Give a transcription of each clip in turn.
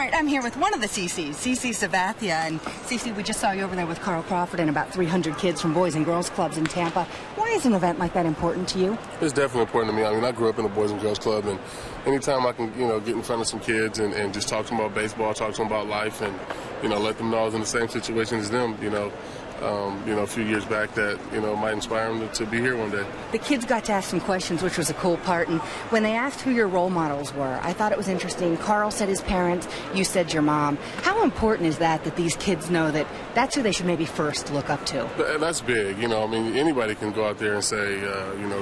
right, I'm here with one of the CCs, CC Sabathia. And CC, we just saw you over there with Carl Crawford and about 300 kids from Boys and Girls Clubs in Tampa. Why is an event like that important to you? It's definitely important to me. I mean, I grew up in a Boys and Girls Club, and anytime I can, get in front of some kids and just talk to them about baseball, talk to them about life, and, let them know I was in the same situation as them, a few years back that, might inspire them to be here one day. The kids got to ask some questions, which was a cool part. And when they asked who your role models were, I thought it was interesting. Carl said his parents, you said your mom. How important is that these kids know that that's who they should maybe first look up to? That's big. Anybody can go out there and say,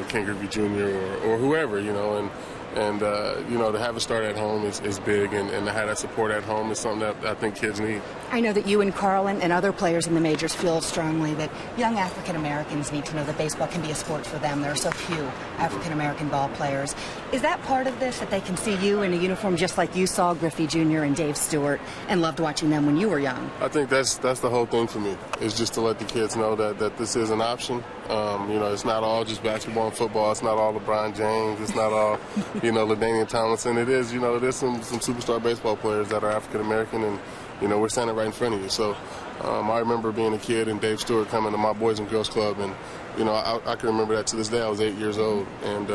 Ken Griffey Jr. or whoever, and to have it start at home is big, and to have that support at home is something that I think kids need. I know that you and Carl and other players in the majors feel strongly that young African Americans need to know that baseball can be a sport for them. There are so few African American ball players. Is that part of this, that they can see you in a uniform just like you saw Griffey Jr. and Dave Stewart and loved watching them when you were young? I think that's the whole thing for me, is just to let the kids know that this is an option. It's not all just basketball and football. It's not all LeBron James. It's not all, LaDainian Tomlinson. It is, there's some superstar baseball players that are African American, and, we're standing right in front of you. So I remember being a kid and Dave Stewart coming to my Boys and Girls Club, and, I can remember that to this day. I was 8 years old, and,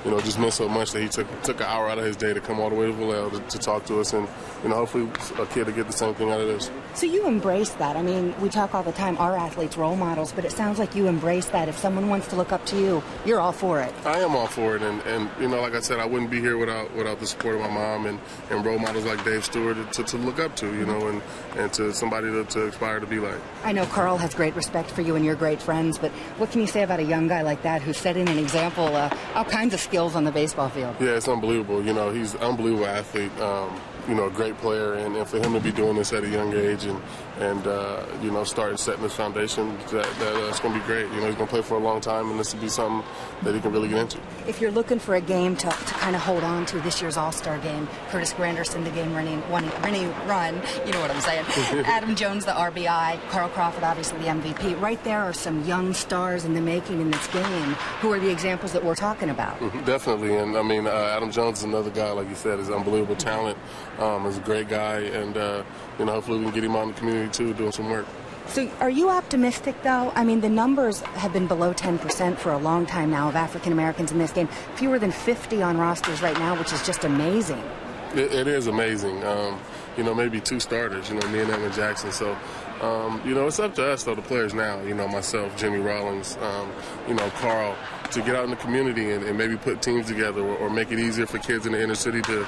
it just meant so much that he took an hour out of his day to come all the way to Vallejo to talk to us, and, hopefully a kid will get the same thing out of this. So you embrace that. I mean, we talk all the time, our athletes, role models, but it sounds like you embrace that. If someone wants to look up to you, you're all for it. I am all for it, and like I said, I wouldn't be here without the support of my mom and role models like Dave Stewart to look up to, and to somebody to aspire to be like. I know Carl has great respect for you and you're great friends, but what can you say about a young guy like that who's setting an example, all kinds of skills on the baseball field? Yeah, it's unbelievable. He's an unbelievable athlete. A great player, and for him to be doing this at a young age and starting setting this foundation, that's going to be great. He's going to play for a long time, and this will be something that he can really get into. If you're looking for a game to kind of hold on to, this year's All-Star game, Curtis Granderson, the game-winning run, you know what I'm saying, Adam Jones, the RBI, Carl Crawford, obviously the MVP. Right there are some young stars in the making in this game who are the examples that we're talking about. Definitely, and Adam Jones is another guy, like you said, is unbelievable talent. Is a great guy, and hopefully we can get him out in the community too, doing some work. So are you optimistic, though? I mean, the numbers have been below 10% for a long time now of African Americans in this game. Fewer than 50 on rosters right now, which is just amazing. It is amazing. Maybe two starters, me and Evan Jackson. So, it's up to us, though, the players now, myself, Jimmy Rollins, Carl, to get out in the community and maybe put teams together or make it easier for kids in the inner city to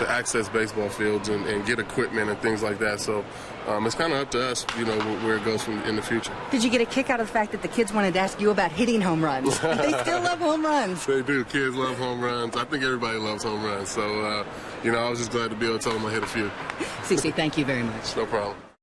access baseball fields and get equipment and things like that. So it's kind of up to us, where it goes in the future. Did you get a kick out of the fact that the kids wanted to ask you about hitting home runs? They still love home runs. They do. Kids love home runs. I think everybody loves home runs. So, I was just glad to be able to tell them I hit a few. CC, thank you very much. No problem.